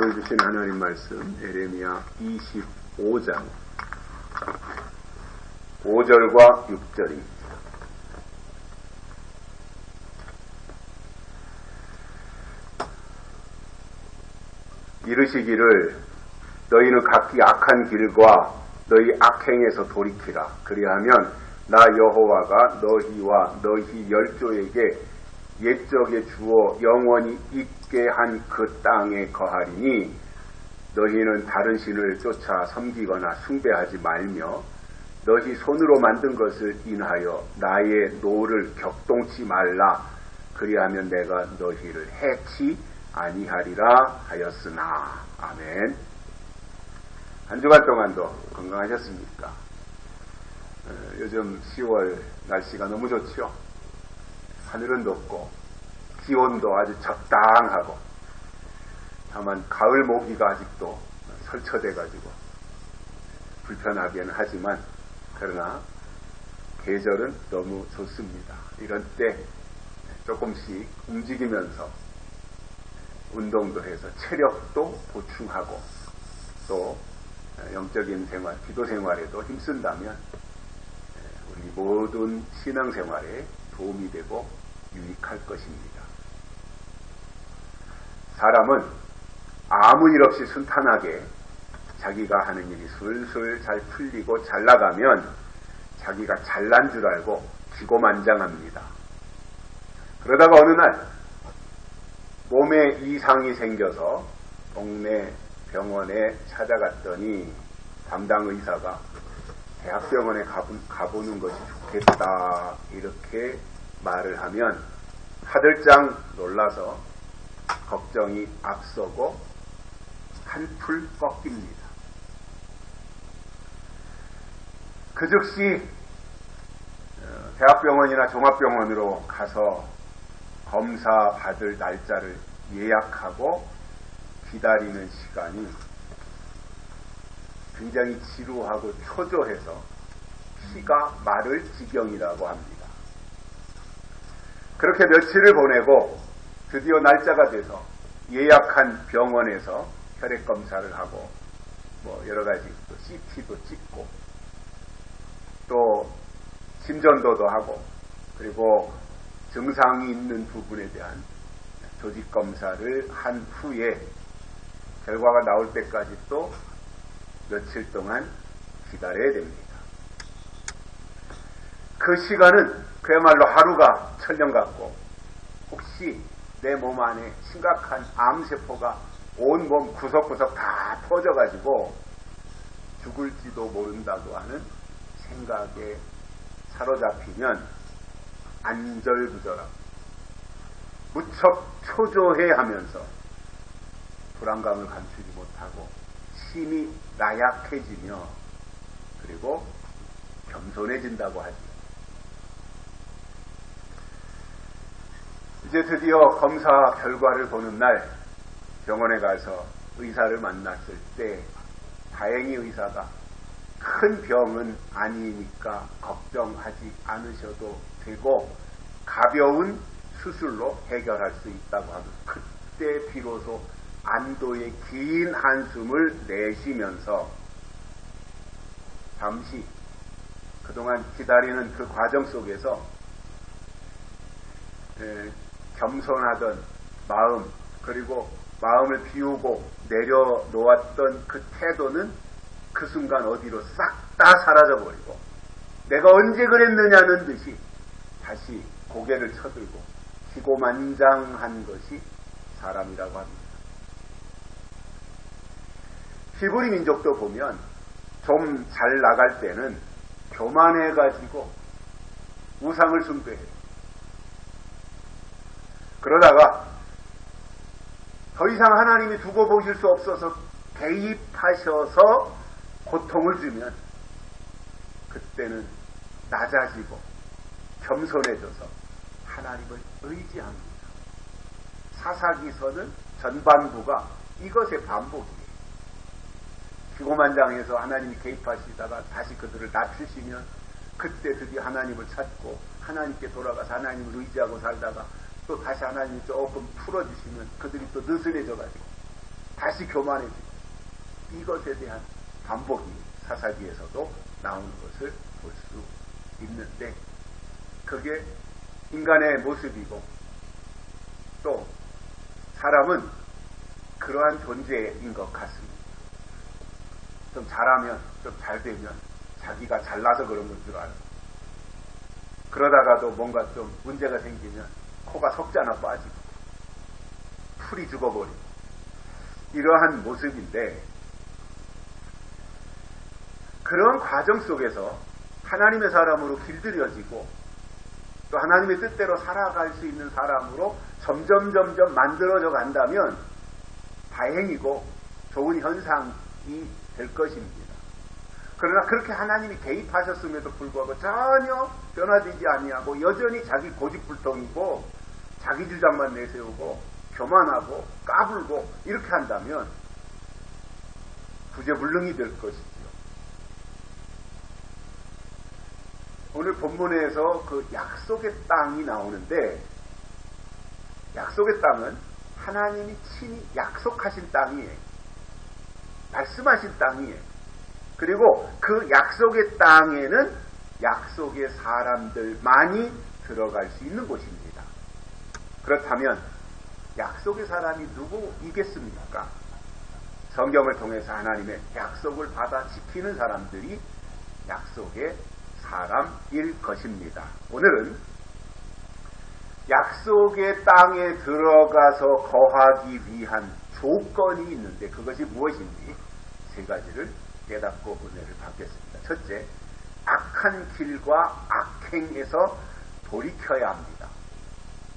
오늘 주신 하나님 말씀 에레미야 25장 5절과 6절입니다. 이르시기를 너희는 각기 악한 길과 너희 악행에서 돌이키라. 그리하면 나 여호와가 너희와 너희 열조에게 옛적에 주어 영원히 있게 한 그 땅에 거하리니 너희는 다른 신을 쫓아 섬기거나 숭배하지 말며 너희 손으로 만든 것을 인하여 나의 노를 격동치 말라. 그리하면 내가 너희를 해치 아니하리라 하였으나. 아멘. 한 주간 동안도 건강하셨습니까? 요즘 10월 날씨가 너무 좋죠. 하늘은 높고 기온도 아주 적당하고, 다만 가을 모기가 아직도 설쳐돼 가지고 불편하기는 하지만 그러나 계절은 너무 좋습니다. 이런 때 조금씩 움직이면서 운동도 해서 체력도 보충하고 또 영적인 생활, 기도 생활에도 힘쓴다면 우리 모든 신앙생활에 도움이 되고 유익할 것입니다. 사람은 아무 일 없이 순탄하게 자기가 하는 일이 술술 잘 풀리고 잘 나가면 자기가 잘난 줄 알고 기고만장합니다. 그러다가 어느 날 몸에 이상이 생겨서 동네 병원에 찾아갔더니 담당 의사가 대학병원에 가보는 것이 좋겠다 이렇게 말을 하면 화들짝 놀라서 걱정이 앞서고 한풀 꺾입니다. 그 즉시 대학병원이나 종합병원으로 가서 검사 받을 날짜를 예약하고 기다리는 시간이 굉장히 지루하고 초조해서 피가 마를 지경이라고 합니다. 그렇게 며칠을 보내고 드디어 날짜가 돼서 예약한 병원에서 혈액 검사를 하고 여러 가지 또 CT도 찍고 또 심전도도 하고 그리고 증상이 있는 부분에 대한 조직 검사를 한 후에 결과가 나올 때까지 또 며칠 동안 기다려야 됩니다. 그 시간은 그야말로 하루가 천년 같고 혹시 내 몸 안에 심각한 암세포가 온 몸 구석구석 다 터져가지고 죽을지도 모른다고 하는 생각에 사로잡히면 안절부절하고 무척 초조해하면서 불안감을 감추지 못하고 심히 나약해지며 그리고 겸손해진다고 하죠. 이제 드디어 검사 결과를 보는 날 병원에 가서 의사를 만났을 때 다행히 의사가 큰 병은 아니니까 걱정하지 않으셔도 되고 가벼운 수술로 해결할 수 있다고 하면 그때 비로소 안도의 긴 한숨을 내쉬면서 잠시 그동안 기다리는 그 과정 속에서 겸손하던 마음 그리고 마음을 비우고 내려놓았던 그 태도는 그 순간 어디로 싹 다 사라져버리고 내가 언제 그랬느냐는 듯이 다시 고개를 쳐들고 기고만장한 것이 사람이라고 합니다. 히브리 민족도 보면 좀 잘 나갈 때는 교만해가지고 우상을 숭배해요. 그러다가 더 이상 하나님이 두고 보실 수 없어서 개입하셔서 고통을 주면 그때는 낮아지고 겸손해져서 하나님을 의지합니다. 사사기서는 전반부가 이것의 반복이에요. 기고만장해서 하나님이 개입하시다가 다시 그들을 낮추시면 그때 드디어 하나님을 찾고 하나님께 돌아가서 하나님을 의지하고 살다가 또 다시 하나님이 조금 풀어주시면 그들이 또 느슨해져가지고 다시 교만해지고, 이것에 대한 반복이 사사기에서도 나오는 것을 볼 수 있는데, 그게 인간의 모습이고, 또 사람은 그러한 존재인 것 같습니다. 좀 잘하면, 좀 잘되면 자기가 잘나서 그런 건 줄 알고, 그러다가도 뭔가 좀 문제가 생기면 코가 석자나 빠지고 풀이 죽어버리고, 이러한 모습인데, 그런 과정 속에서 하나님의 사람으로 길들여지고 또 하나님의 뜻대로 살아갈 수 있는 사람으로 점점 만들어져 간다면 다행이고 좋은 현상이 될 것입니다. 그러나 그렇게 하나님이 개입하셨음에도 불구하고 전혀 변화되지 아니하고 여전히 자기 고집불통이고 자기 주장만 내세우고 교만하고 까불고 이렇게 한다면 구제불능이 될 것이죠. 오늘 본문에서 그 약속의 땅이 나오는데, 약속의 땅은 하나님이 친히 약속하신 땅이에요. 말씀하신 땅이에요. 그리고 그 약속의 땅에는 약속의 사람들만이 들어갈 수 있는 곳입니다. 그렇다면 약속의 사람이 누구이겠습니까? 성경을 통해서 하나님의 약속을 받아 지키는 사람들이 약속의 사람일 것입니다. 오늘은 약속의 땅에 들어가서 거하기 위한 조건이 있는데 그것이 무엇인지 세 가지를 깨닫고 은혜를 받겠습니다. 첫째, 악한 길과 악행에서 돌이켜야 합니다.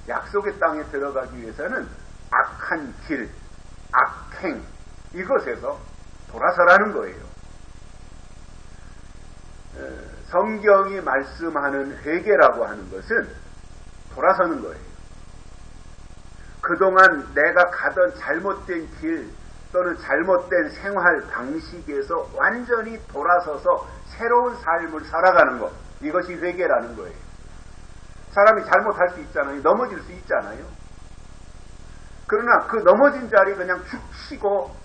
약속의 땅에 들어가기 위해서는 악한 길, 악행, 이것에서 돌아서라는 거예요. 성경이 말씀하는 회개라고 하는 것은 돌아서는 거예요. 그동안 내가 가던 잘못된 길 또는 잘못된 생활 방식에서 완전히 돌아서서 새로운 삶을 살아가는 것, 이것이 회개라는 거예요. 사람이 잘못할 수 있잖아요. 넘어질 수 있잖아요. 그러나 그 넘어진 자리에 그냥 축 치고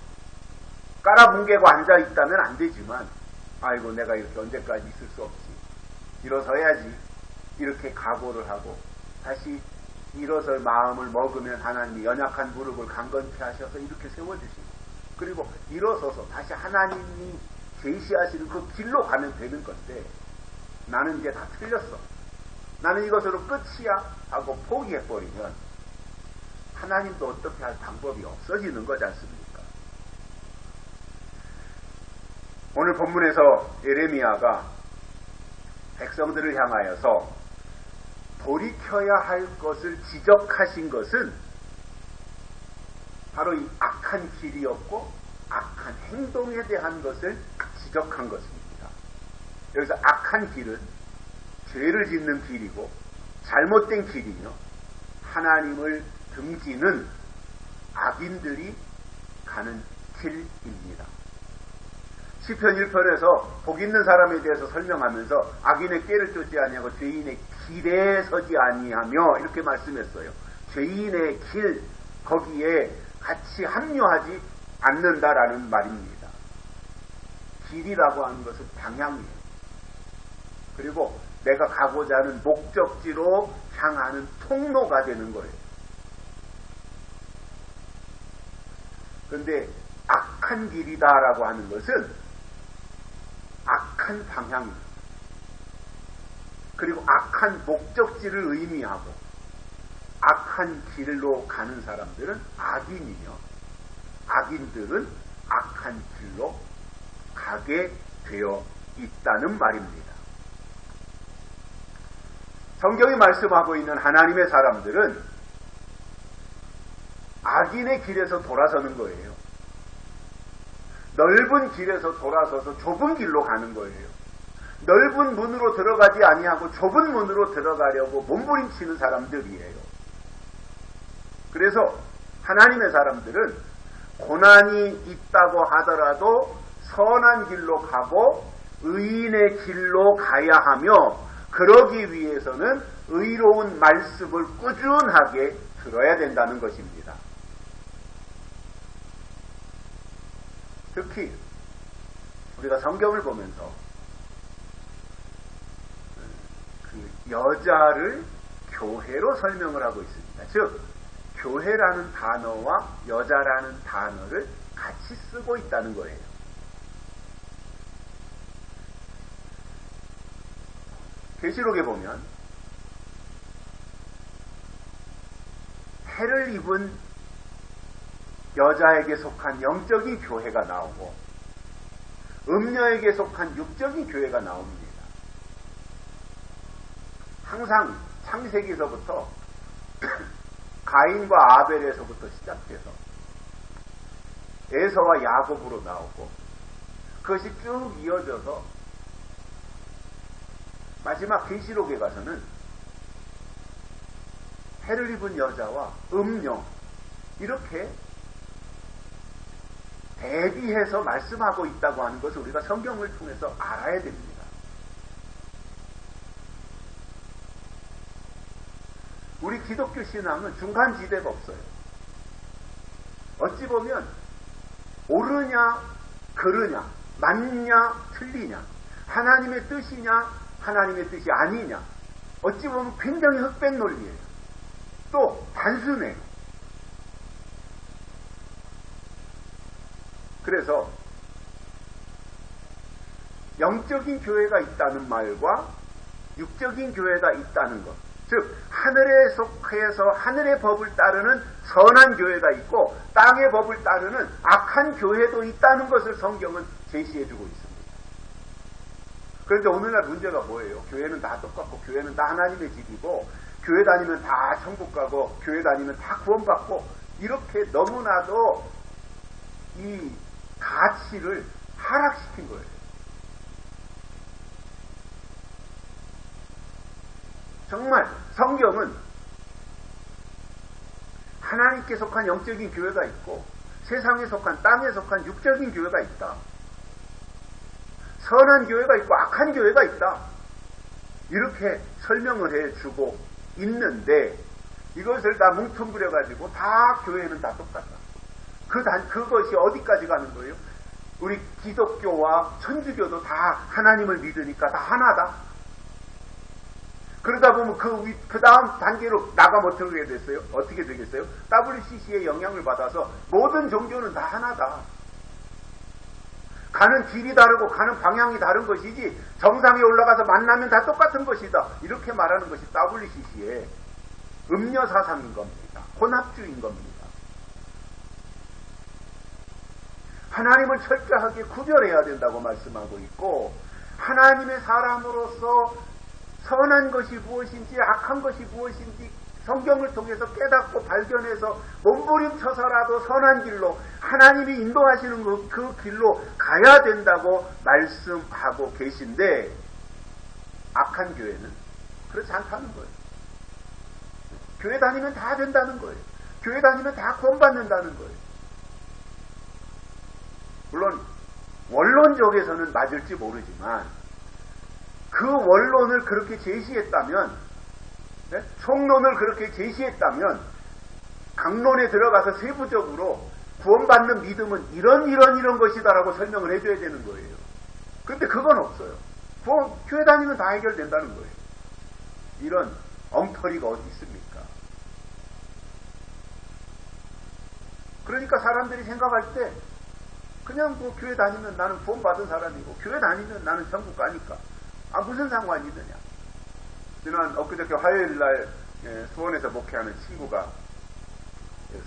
깔아뭉개고 앉아있다면 안 되지만, 아이고 내가 이렇게 언제까지 있을 수 없지, 일어서야지, 이렇게 각오를 하고 다시 일어설 마음을 먹으면 하나님이 연약한 무릎을 강건케 하셔서 이렇게 세워주시고, 그리고 일어서서 다시 하나님이 제시하시는 그 길로 가면 되는 건데, 나는 이제 다 틀렸어, 나는 이것으로 끝이야 하고 포기해버리면 하나님도 어떻게 할 방법이 없어지는 거지 않습니까? 오늘 본문에서 예레미야가 백성들을 향하여서 돌이켜야 할 것을 지적하신 것은 바로 이 악한 길이었고 악한 행동에 대한 것을 지적한 것입니다. 여기서 악한 길은 죄를 짓는 길이고 잘못된 길이며 하나님을 등지는 악인들이 가는 길입니다. 시편 1편에서 복 있는 사람에 대해서 설명하면서 악인의 꾀를 쫓지 아니하고 죄인의 길에 서지 아니하며 이렇게 말씀했어요. 죄인의 길, 거기에 같이 합류하지 않는다라는 말입니다. 길이라고 하는 것은 방향이에요. 그리고 내가 가고자 하는 목적지로 향하는 통로가 되는 거예요. 그런데 악한 길이다라고 하는 것은 악한 방향입니다. 그리고 악한 목적지를 의미하고 악한 길로 가는 사람들은 악인이며 악인들은 악한 길로 가게 되어 있다는 말입니다. 성경이 말씀하고 있는 하나님의 사람들은 악인의 길에서 돌아서는 거예요. 넓은 길에서 돌아서서 좁은 길로 가는 거예요. 넓은 문으로 들어가지 아니하고 좁은 문으로 들어가려고 몸부림치는 사람들이에요. 그래서 하나님의 사람들은 고난이 있다고 하더라도 선한 길로 가고 의인의 길로 가야 하며, 그러기 위해서는 의로운 말씀을 꾸준하게 들어야 된다는 것입니다. 특히 우리가 성경을 보면서 그 여자를 교회로 설명을 하고 있습니다. 즉 교회라는 단어와 여자라는 단어를 같이 쓰고 있다는 거예요. 계시록에 보면 해를 입은 여자에게 속한 영적인 교회가 나오고 음녀에게 속한 육적인 교회가 나옵니다. 항상 창세기에서부터 가인과 아벨에서부터 시작돼서 에서와 야곱으로 나오고 그것이 쭉 이어져서 마지막 계시록에 가서는 해를 입은 여자와 음녀 이렇게 대비해서 말씀하고 있다고 하는 것을 우리가 성경을 통해서 알아야 됩니다. 우리 기독교 신앙은 중간지대가 없어요. 어찌 보면 옳으냐 그르냐 맞냐 틀리냐 하나님의 뜻이냐 하나님의 뜻이 아니냐 어찌 보면 굉장히 흑백 논리예요. 또 단순해요. 그래서 영적인 교회가 있다는 말과 육적인 교회가 있다는 것, 즉 하늘에 속해서 하늘의 법을 따르는 선한 교회가 있고 땅의 법을 따르는 악한 교회도 있다는 것을 성경은 제시해주고 있습니다. 그런데 오늘날 문제가 뭐예요? 교회는 다 똑같고 교회는 다 하나님의 집이고 교회 다니면 다 천국 가고 교회 다니면 다 구원받고 이렇게 너무나도 이 가치를 하락시킨 거예요. 정말 성경은 하나님께 속한 영적인 교회가 있고 세상에 속한 땅에 속한 육적인 교회가 있다. 선한 교회가 있고 악한 교회가 있다. 이렇게 설명을 해주고 있는데 이것을 다 뭉뚱그려가지고 다 교회는 다 똑같다. 그것이 어디까지 가는 거예요? 우리 기독교와 천주교도 다 하나님을 믿으니까 다 하나다. 그러다 보면 그 다음 단계로 나가면 어떻게 됐어요? 어떻게 되겠어요? WCC의 영향을 받아서 모든 종교는 다 하나다. 가는 길이 다르고 가는 방향이 다른 것이지 정상에 올라가서 만나면 다 똑같은 것이다. 이렇게 말하는 것이 WCC의 음녀 사상인 겁니다. 혼합주의인 겁니다. 하나님을 철저하게 구별해야 된다고 말씀하고 있고 하나님의 사람으로서 선한 것이 무엇인지 악한 것이 무엇인지 성경을 통해서 깨닫고 발견해서 몸부림쳐서라도 선한 길로 하나님이 인도하시는 그 길로 가야 된다고 말씀하고 계신데 악한 교회는 그렇지 않다는 거예요. 교회 다니면 다 된다는 거예요. 교회 다니면 다 구원받는다는 거예요. 물론 원론적에서는 맞을지 모르지만 그 원론을 그렇게 제시했다면 총론을 그렇게 제시했다면 강론에 들어가서 세부적으로 구원받는 믿음은 이런 것이다라고 설명을 해줘야 되는 거예요. 그런데 그건 없어요. 교회 다니면 다 해결된다는 거예요. 이런 엉터리가 어디 있습니까? 그러니까 사람들이 생각할 때 그냥 교회 다니면 나는 구원받은 사람이고 교회 다니면 나는 천국 가니까 무슨 상관이 있느냐. 지난 엊그저께 화요일날 수원에서 목회하는 친구가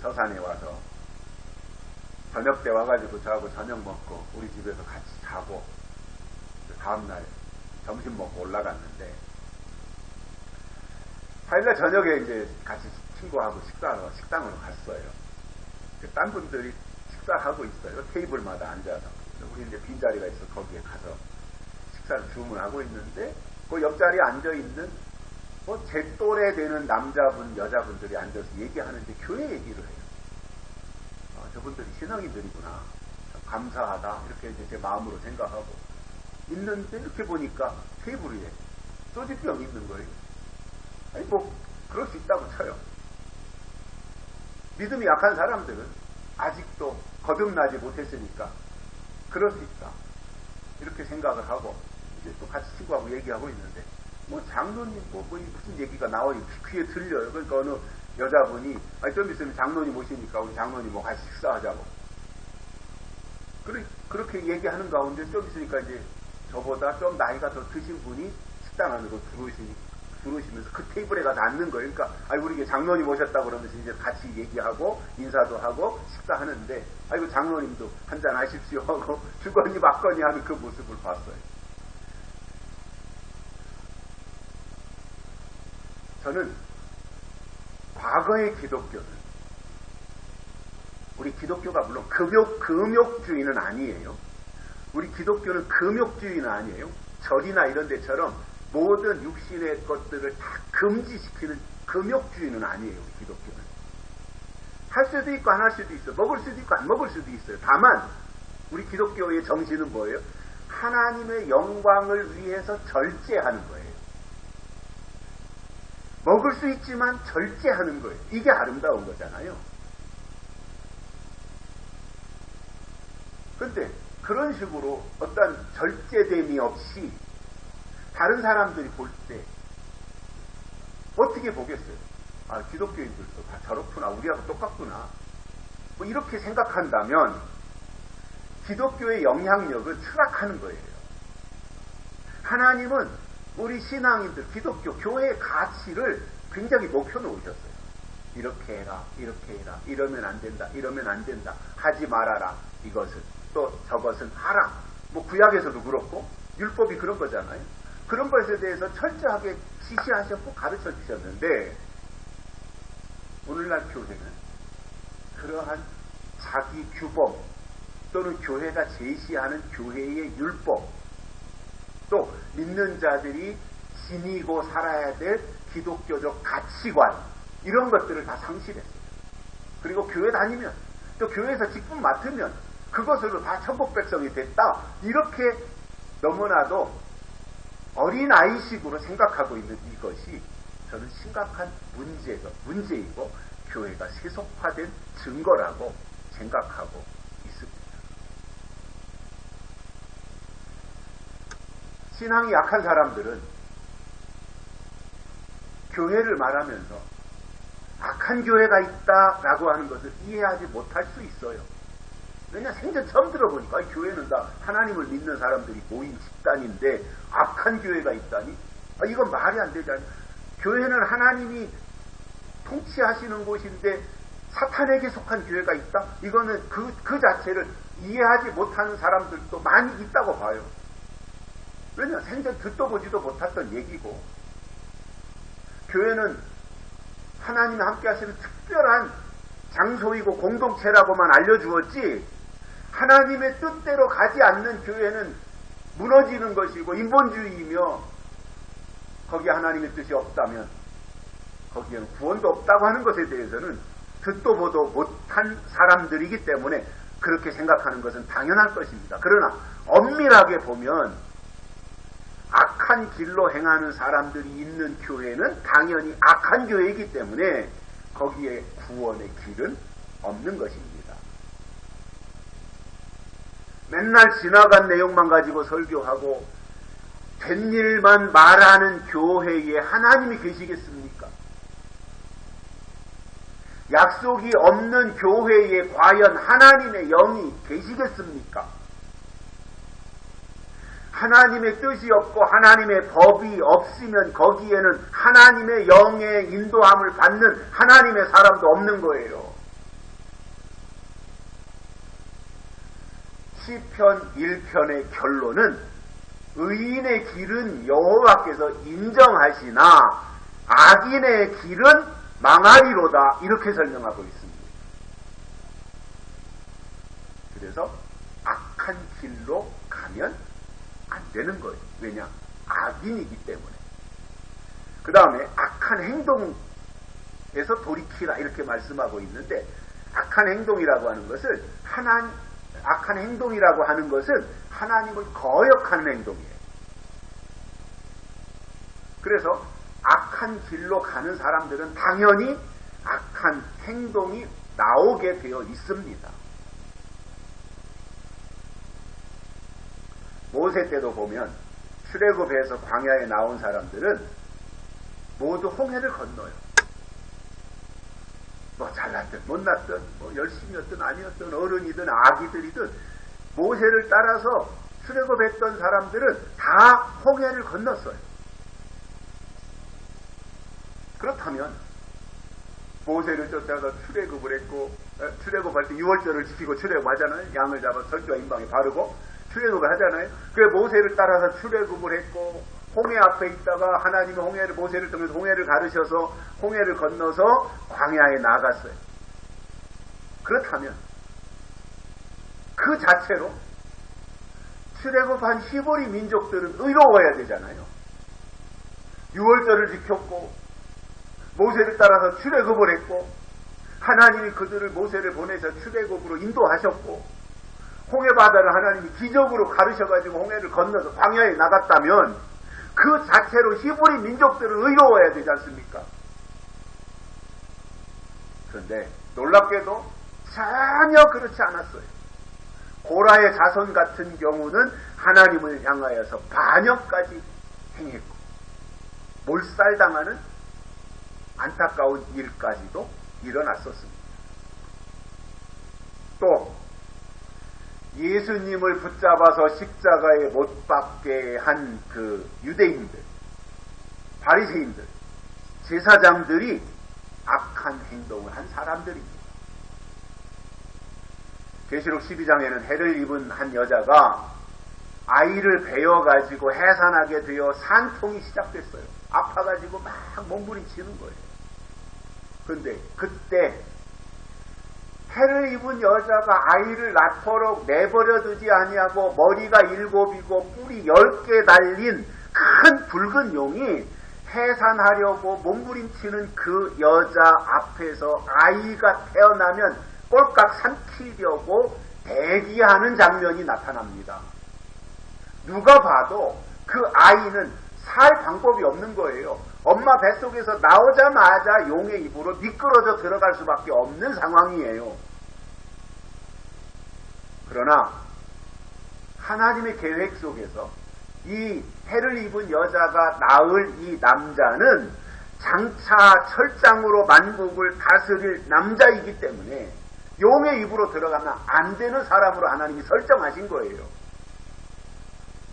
서산에 와서 저녁 때 와가지고 저하고 저녁 먹고 우리 집에서 같이 자고 다음날 점심 먹고 올라갔는데 화요일날 저녁에 이제 같이 친구하고 식당으로 갔어요. 딴 분들이 식사하고 있어요. 테이블마다 앉아서. 우리 이제 빈자리가 있어 거기에 가서 식사를 주문하고 있는데 그 옆자리에 앉아있는 제 또래 되는 남자분 여자분들이 앉아서 얘기하는데 교회 얘기를 해요. 저분들이 신앙인들이구나. 감사하다. 이렇게 이제 제 마음으로 생각하고 있는데 이렇게 보니까 테이블 위에 소주병이 있는 거예요. 아니 그럴 수 있다고 쳐요. 믿음이 약한 사람들은 아직도 거듭나지 못했으니까 그럴 수 있다. 이렇게 생각을 하고 이제 또 같이 친구하고 얘기하고 있는데 뭐 장로님 뭐 무슨 얘기가 나와요. 귀에 들려요. 그러니까 어느 여자분이 좀 있으면 장로님 오시니까 우리 장로님 뭐 같이 식사하자고. 그렇게 얘기하는 가운데 좀 있으니까 이제 저보다 좀 나이가 더 드신 분이 식당 안으로 들어오시면서 그 테이블에 가서 앉는 거예요. 그러니까 우리 장로님 오셨다고 그러면서 이제 같이 얘기하고 인사도 하고 식사하는데 장로님도 한잔 하십시오 하고 주거니 받거니 하는 그 모습을 봤어요. 저는 과거의 기독교는 우리 기독교가 물론 금욕주의는 아니에요. 우리 기독교는 금욕주의는 아니에요. 절이나 이런 데처럼 모든 육신의 것들을 다 금지시키는 금욕주의는 아니에요. 우리 기독교는. 할 수도 있고 안 할 수도 있어요. 먹을 수도 있고 안 먹을 수도 있어요. 다만 우리 기독교의 정신은 뭐예요? 하나님의 영광을 위해서 절제하는 거예요. 먹을 수 있지만 절제하는 거예요. 이게 아름다운 거잖아요. 근데 그런 식으로 어떤 절제됨이 없이 다른 사람들이 볼 때 어떻게 보겠어요? 기독교인들도 다 저렇구나. 우리하고 똑같구나. 뭐 이렇게 생각한다면 기독교의 영향력은 추락하는 거예요. 하나님은 우리 신앙인들, 기독교, 교회의 가치를 굉장히 높여 놓으셨어요. 이렇게 해라, 이렇게 해라, 이러면 안 된다, 이러면 안 된다, 하지 말아라, 이것은, 또 저것은 하라. 뭐 구약에서도 그렇고, 율법이 그런 거잖아요. 그런 것에 대해서 철저하게 지시하셨고 가르쳐 주셨는데, 오늘날 교회는 그러한 자기 규범, 또는 교회가 제시하는 교회의 율법, 또 믿는 자들이 지니고 살아야 될 기독교적 가치관 이런 것들을 다 상실했어요. 그리고 교회 다니면 또 교회에서 직분 맡으면 그것으로 다 천국 백성이 됐다. 이렇게 너무나도 어린아이식으로 생각하고 있는 이것이 저는 심각한 문제이고 교회가 세속화된 증거라고 생각하고 있습니다. 신앙이 약한 사람들은 교회를 말하면서 악한 교회가 있다라고 하는 것을 이해하지 못할 수 있어요. 왜냐 생전 처음 들어보니까 교회는 다 하나님을 믿는 사람들이 모인 집단인데 악한 교회가 있다니? 이건 말이 안 되잖아요. 교회는 하나님이 통치하시는 곳인데 사탄에게 속한 교회가 있다? 이거는 그 자체를 이해하지 못하는 사람들도 많이 있다고 봐요. 왜냐 생전 듣도 보지도 못했던 얘기고, 교회는 하나님이 함께 하시는 특별한 장소이고 공동체라고만 알려주었지, 하나님의 뜻대로 가지 않는 교회는 무너지는 것이고 인본주의이며, 거기에 하나님의 뜻이 없다면 거기에는 구원도 없다고 하는 것에 대해서는 듣도 보도 못한 사람들이기 때문에 그렇게 생각하는 것은 당연할 것입니다. 그러나 엄밀하게 보면 악한 길로 행하는 사람들이 있는 교회는 당연히 악한 교회이기 때문에 거기에 구원의 길은 없는 것입니다. 맨날 지나간 내용만 가지고 설교하고 된 일만 말하는 교회에 하나님이 계시겠습니까? 약속이 없는 교회에 과연 하나님의 영이 계시겠습니까? 하나님의 뜻이 없고 하나님의 법이 없으면 거기에는 하나님의 영의 인도함을 받는 하나님의 사람도 없는 거예요. 시편 1편의 결론은 의인의 길은 여호와께서 인정하시나 악인의 길은 망하리로다, 이렇게 설명하고 있습니다. 그래서 악한 길로 가면 안 되는 거예요. 왜냐? 악인이기 때문에. 그 다음에 악한 행동에서 돌이키라 이렇게 말씀하고 있는데, 악한 행동이라고 하는 것은 악한 행동이라고 하는 것은 하나님을 거역하는 행동이에요. 그래서 악한 길로 가는 사람들은 당연히 악한 행동이 나오게 되어 있습니다. 모세 때도 보면 출애굽해서 광야에 나온 사람들은 모두 홍해를 건너요. 뭐 잘났든 못났든 뭐 열심이었든 아니었든 어른이든 아기들이든 모세를 따라서 출애굽했던 사람들은 다 홍해를 건넜어요. 그렇다면 모세를 쫓아서 출애굽을 했고, 출애굽할 때 유월절을 지키고 출애굽하잖아요. 양을 잡아 절기와 임방에 바르고 출애굽을 하잖아요. 그래 모세를 따라서 출애굽을 했고 홍해 앞에 있다가 하나님이 홍해를 모세를 통해서 홍해를 가르셔서 홍해를 건너서 광야에 나갔어요. 그렇다면 그 자체로 출애굽한 히브리 민족들은 의로워야 되잖아요. 유월절을 지켰고 모세를 따라서 출애굽을 했고 하나님이 그들을 모세를 보내서 출애굽으로 인도하셨고 홍해 바다를 하나님이 기적으로 가르셔가지고 홍해를 건너서 광야에 나갔다면 그 자체로 히브리 민족들은 의로워야 되지 않습니까? 그런데 놀랍게도 전혀 그렇지 않았어요. 고라의 자손 같은 경우는 하나님을 향하여서 반역까지 행했고 몰살당하는 안타까운 일까지도 일어났었습니다. 또 예수님을 붙잡아서 십자가에 못 박게 한 그 유대인들, 바리새인들, 제사장들이 악한 행동을 한 사람들입니다. 계시록 12장에는 해를 입은 한 여자가 아이를 베어가지고 해산하게 되어 산통이 시작됐어요. 아파가지고 막 몸부림치는 거예요. 그런데 그때 해를 입은 여자가 아이를 낳도록 내버려 두지 아니하고 머리가 7이고 뿔이 10개 달린 큰 붉은 용이 해산하려고 몸부림치는 그 여자 앞에서 아이가 태어나면 꼴깍 삼키려고 대기하는 장면이 나타납니다. 누가 봐도 그 아이는 살 방법이 없는 거예요. 엄마 뱃속에서 나오자마자 용의 입으로 미끄러져 들어갈 수밖에 없는 상황이에요. 그러나 하나님의 계획 속에서 이 해를 입은 여자가 낳을 이 남자는 장차 철장으로 만국을 다스릴 남자이기 때문에 용의 입으로 들어가면 안 되는 사람으로 하나님이 설정하신 거예요.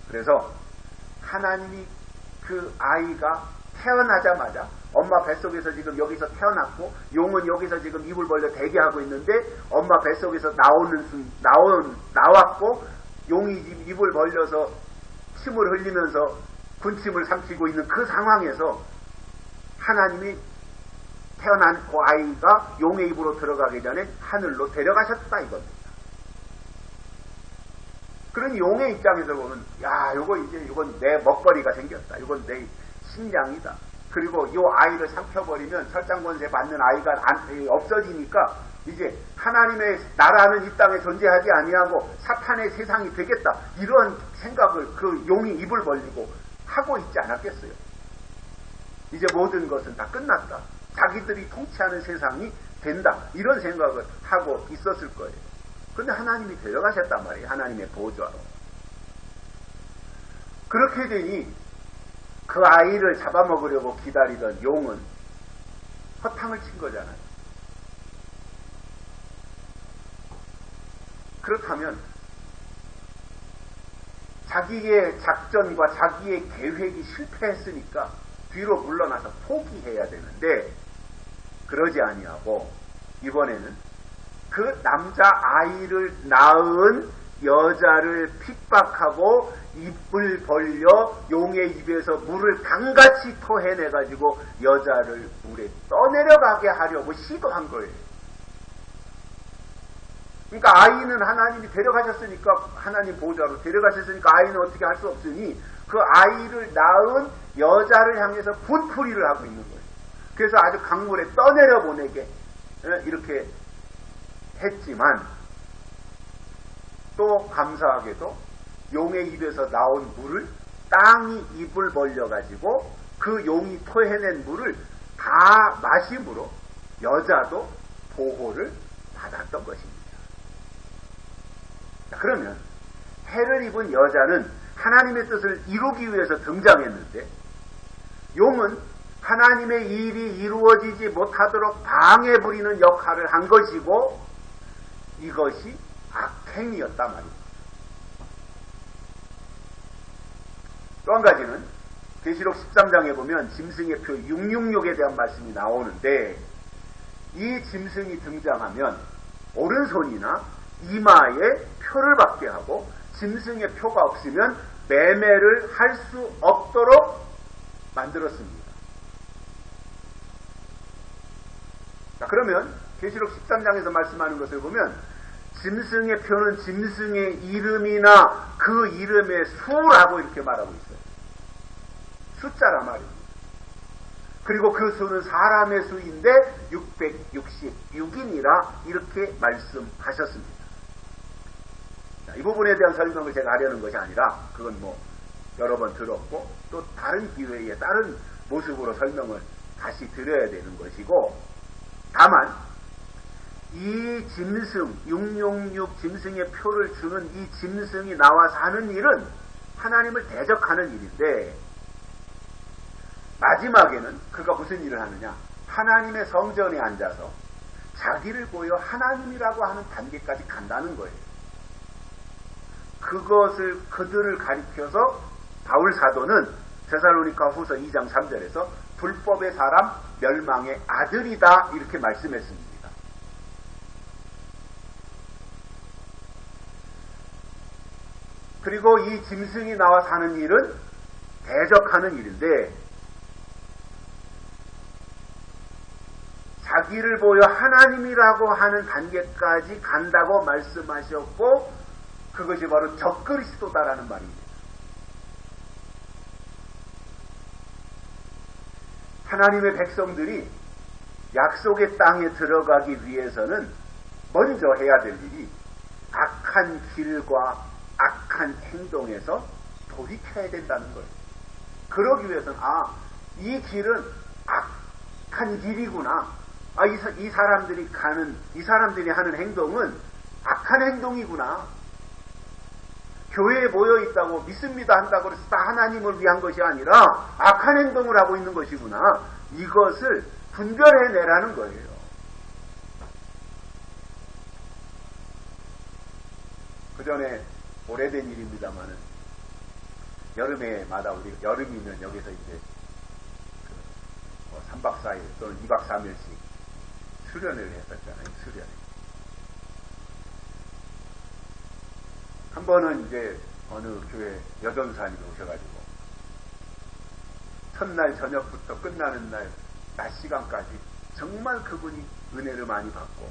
그래서 하나님이 그 아이가 태어나자마자 엄마 뱃속에서 지금 여기서 태어났고 용은 여기서 지금 입을 벌려 대기하고 있는데 엄마 뱃속에서 나왔고 용이 입을 벌려서 침을 흘리면서 군침을 삼키고 있는 그 상황에서 하나님이 태어난 그 아이가 용의 입으로 들어가기 전에 하늘로 데려가셨다 이겁니다. 그러니 용의 입장에서 보면 이건 내 먹거리가 생겼다. 이건 내 식량이다. 그리고 이 아이를 삼켜버리면 설장권세 받는 아이가 없어지니까 이제 하나님의 나라는 이 땅에 존재하지 아니하고 사탄의 세상이 되겠다. 이런 생각을 그 용이 입을 벌리고 하고 있지 않았겠어요. 이제 모든 것은 다 끝났다. 자기들이 통치하는 세상이 된다. 이런 생각을 하고 있었을 거예요. 그런데 하나님이 데려가셨단 말이에요. 하나님의 보좌로. 그렇게 되니 그 아이를 잡아먹으려고 기다리던 용은 허탕을 친 거잖아요. 그렇다면 자기의 작전과 자기의 계획이 실패했으니까 뒤로 물러나서 포기해야 되는데 그러지 아니하고 이번에는 그 남자 아이를 낳은 여자를 핍박하고 입을 벌려 용의 입에서 물을 강같이 토해내가지고 여자를 물에 떠내려가게 하려고 시도한 거예요. 그러니까 아이는 하나님이 데려가셨으니까 하나님 보좌로 데려가셨으니까 아이는 어떻게 할 수 없으니 그 아이를 낳은 여자를 향해서 분풀이를 하고 있는 거예요. 그래서 아주 강물에 떠내려 보내게 이렇게 했지만 또 감사하게도 용의 입에서 나온 물을 땅이 입을 벌려가지고 그 용이 토해낸 물을 다 마심으로 여자도 보호를 받았던 것입니다. 그러면 해를 입은 여자는 하나님의 뜻을 이루기 위해서 등장했는데 용은 하나님의 일이 이루어지지 못하도록 방해 부리는 역할을 한 것이고 이것이 악행이었단 말입니다. 또 한 가지는 계시록 13장에 보면 짐승의 표 666에 대한 말씀이 나오는데 이 짐승이 등장하면 오른손이나 이마에 표를 받게 하고 짐승의 표가 없으면 매매를 할 수 없도록 만들었습니다. 자, 그러면 계시록 13장에서 말씀하는 것을 보면 짐승의 표는 짐승의 이름이나 그 이름의 수라고 이렇게 말하고 있어요. 숫자란 말입니다. 그리고 그 수는 사람의 수인데 666이니라 이렇게 말씀하셨습니다. 자, 이 부분에 대한 설명을 제가 하려는 것이 아니라 그건 여러 번 들었고 또 다른 기회에 다른 모습으로 설명을 다시 드려야 되는 것이고 다만 이 짐승 666 짐승의 표를 주는 이 짐승이 나와 사는 일은 하나님을 대적하는 일인데 마지막에는 그가 무슨 일을 하느냐 하나님의 성전에 앉아서 자기를 보여 하나님이라고 하는 단계까지 간다는 거예요. 그것을 그들을 가리켜서 바울 사도는 데살로니가 후서 2장 3절에서 불법의 사람 멸망의 아들이다 이렇게 말씀했습니다. 그리고 이 짐승이 나와 사는 일은 대적하는 일인데 자기를 보여 하나님이라고 하는 단계까지 간다고 말씀하셨고 그것이 바로 적그리스도다라는 말입니다. 하나님의 백성들이 약속의 땅에 들어가기 위해서는 먼저 해야 될 일이 악한 길과 악한 행동에서 돌이켜야 된다는 거예요. 그러기 위해서는 이 길은 악한 길이구나. 이 사람들이 하는 행동은 악한 행동이구나. 교회에 모여 있다고 믿습니다 한다고 해서 다 하나님을 위한 것이 아니라 악한 행동을 하고 있는 것이구나. 이것을 분별해내라는 거예요. 그 전에 오래된 일입니다만은 여름에마다 우리 여름이면 여기서 이제 3박 4일 또는 2박 3일씩 수련을 했었잖아요. 수련. 한 번은 이제 어느 교회 여전사님이 오셔가지고 첫날 저녁부터 끝나는 날 낮 시간까지 정말 그분이 은혜를 많이 받고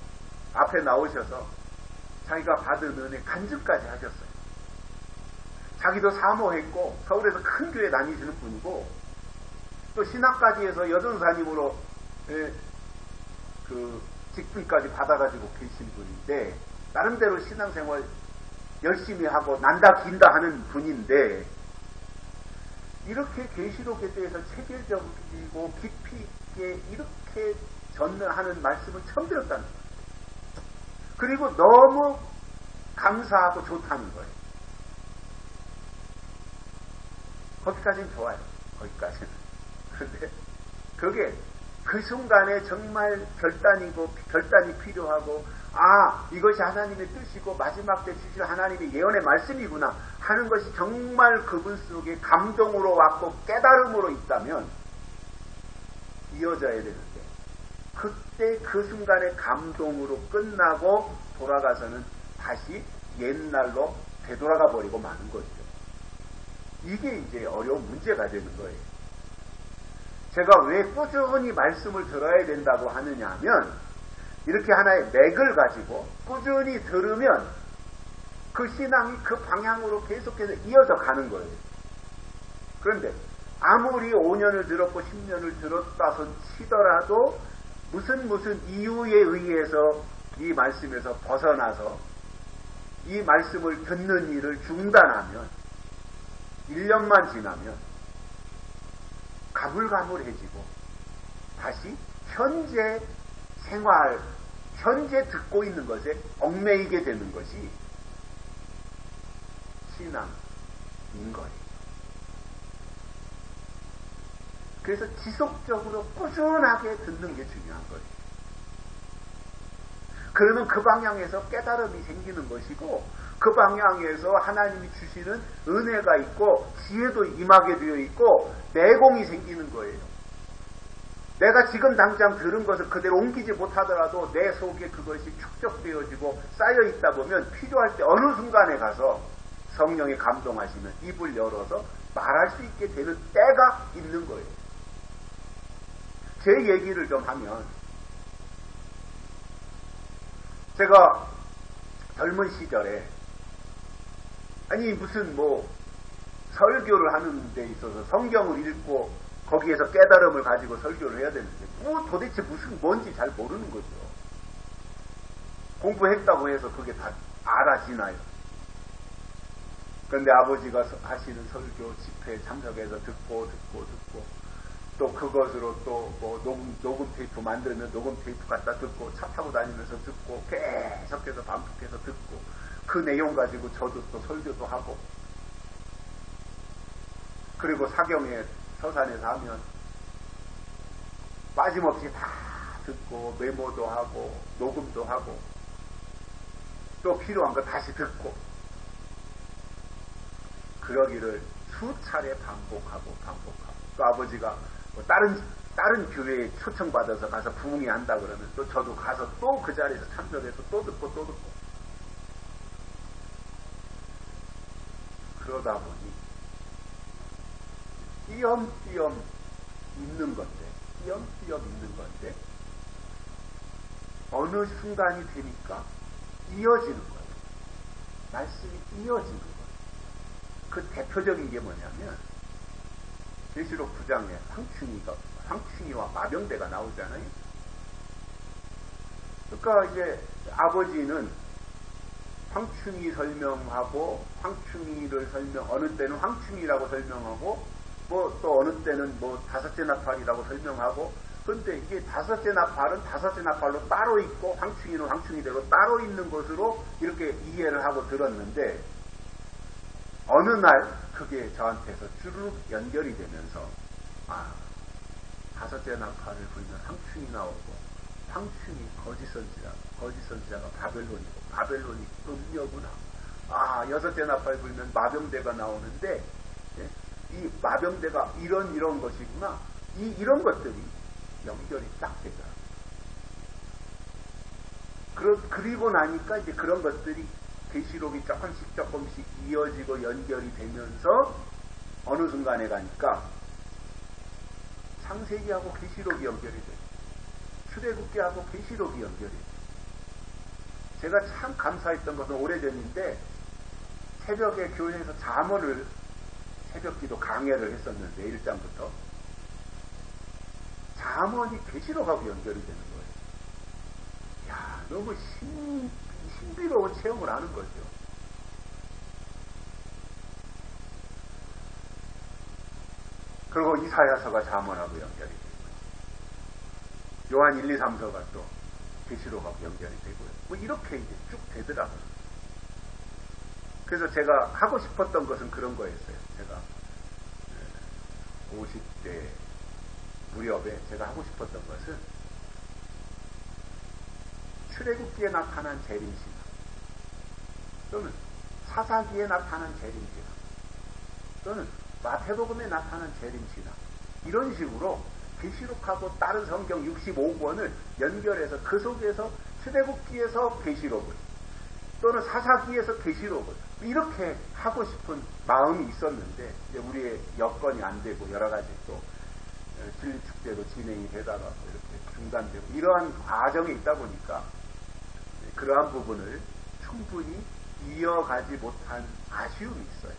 앞에 나오셔서 자기가 받은 은혜 간증까지 하셨어요. 자기도 사모했고 서울에서 큰 교회 다니시는 분이고 또 신학까지 해서 여전사님으로 그 직분까지 받아가지고 계신 분인데 나름대로 신앙생활 열심히 하고 난다 긴다 하는 분인데 이렇게 계시록에 대해서 체계적이고 깊이 있게 이렇게 전하는 말씀을 처음 들었다는 거예요. 그리고 너무 감사하고 좋다는 거예요. 거기까지는 좋아요. 거기까지는. 그런데 그게 그 순간에 정말 결단이 필요하고 이것이 하나님의 뜻이고 마지막 때 주실 하나님의 예언의 말씀이구나 하는 것이 정말 그분 속에 감동으로 왔고 깨달음으로 있다면 이어져야 되는데 그때 그 순간의 감동으로 끝나고 돌아가서는 다시 옛날로 되돌아가 버리고 마는 거죠. 이게 이제 어려운 문제가 되는 거예요. 제가 왜 꾸준히 말씀을 들어야 된다고 하느냐 하면 이렇게 하나의 맥을 가지고 꾸준히 들으면 그 신앙이 그 방향으로 계속해서 이어져 가는 거예요. 그런데 아무리 5년을 들었고 10년을 들었다 손 치더라도 무슨 이유에 의해서 이 말씀에서 벗어나서 이 말씀을 듣는 일을 중단하면 1년만 지나면 가물가물해지고 다시 현재 생활, 현재 듣고 있는 것에 얽매이게 되는 것이 신앙, 거예요. 그래서 지속적으로 꾸준하게 듣는 게 중요한 거예요. 그러면 그 방향에서 깨달음이 생기는 것이고, 그 방향에서 하나님이 주시는 은혜가 있고 지혜도 임하게 되어 있고 내공이 생기는 거예요. 내가 지금 당장 들은 것을 그대로 옮기지 못하더라도 내 속에 그것이 축적되어지고 쌓여 있다 보면 필요할 때 어느 순간에 가서 성령이 감동하시면 입을 열어서 말할 수 있게 되는 때가 있는 거예요. 제 얘기를 좀 하면, 제가 젊은 시절에 무슨 설교를 하는 데 있어서 성경을 읽고 거기에서 깨달음을 가지고 설교를 해야 되는데 도대체 뭔지 잘 모르는 거죠. 공부했다고 해서 그게 다 알아지나요? 그런데 아버지가 하시는 설교 집회에 참석해서 듣고 또 그것으로 또 녹음 테이프 만들면 녹음 테이프 갖다 듣고 차 타고 다니면서 듣고 계속해서 반복해서 듣고 그 내용 가지고 저도 또 설교도 하고, 그리고 사경에 서산에서 하면 빠짐없이 다 듣고 메모도 하고 녹음도 하고 또 필요한 거 다시 듣고, 그러기를 수차례 반복하고 또 아버지가 다른 교회에 초청받아서 가서 부흥회 한다 그러면 또 저도 가서 또 그 자리에서 참석해서 또 듣고 그러다 보니 띄엄띄엄 있는 건데 어느 순간이 되니까 이어지는 거예요. 말씀이 이어지는 거예요. 그 대표적인 게 뭐냐면 계시록 9장에 황충이와 마병대가 나오잖아요. 그러니까 이제 아버지는 황충이 설명하고 황충이를 어느 때는 황충이라고 설명하고 또 어느 때는 다섯째 나팔이라고 설명하고, 근데 이게 다섯째 나팔은 다섯째 나팔로 따로 있고 황충이는 황충이대로 따로 있는 것으로 이렇게 이해를 하고 들었는데, 어느 날 그게 저한테서 주르륵 연결이 되면서 다섯째 나팔을 불면 황충이 나오고 황충이 거짓 선지자가 바벨론이고 바벨론이 음녀구나. 여섯째 나팔 불면 마병대가 나오는데 이 마병대가 이런 것이구나. 이런 것들이 연결이 딱 되더라고요. 그리고 나니까 이제 그런 것들이 계시록이 조금씩 이어지고 연결이 되면서 어느 순간에 가니까 창세기하고 계시록이 연결이 돼요. 출애굽기하고 계시록이 연결이 돼요. 제가 참 감사했던 것은 오래전인데 새벽에 교회에서 잠언을 새벽기도 강해를 했었는데 1장부터 잠언이 계시록하고 연결이 되는 거예요. 야, 너무 신비로운 체험을 하는 거죠. 그리고 이사야서가 잠언하고 연결이 되고요. 요한 1, 2, 3서가 또 계시록하고 연결이 되고요. 이렇게 이제 쭉 되더라고요. 그래서 제가 하고 싶었던 것은 그런 거였어요. 제가 50대 무렵에 제가 하고 싶었던 것은 출애굽기에 나타난 재림신앙 또는 사사기에 나타난 재림신앙 또는 마태복음에 나타난 재림신앙, 이런 식으로 계시록하고 다른 성경 65권을 연결해서 그 속에서 출애굽기에서 계시록을 또는 사사기에서 계시록을 이렇게 하고 싶은 마음이 있었는데 이제 우리의 여건이 안 되고 여러 가지 또 진리축제도 진행이 되다가 이렇게 중단되고 이러한 과정에 있다 보니까 그러한 부분을 충분히 이어가지 못한 아쉬움이 있어요.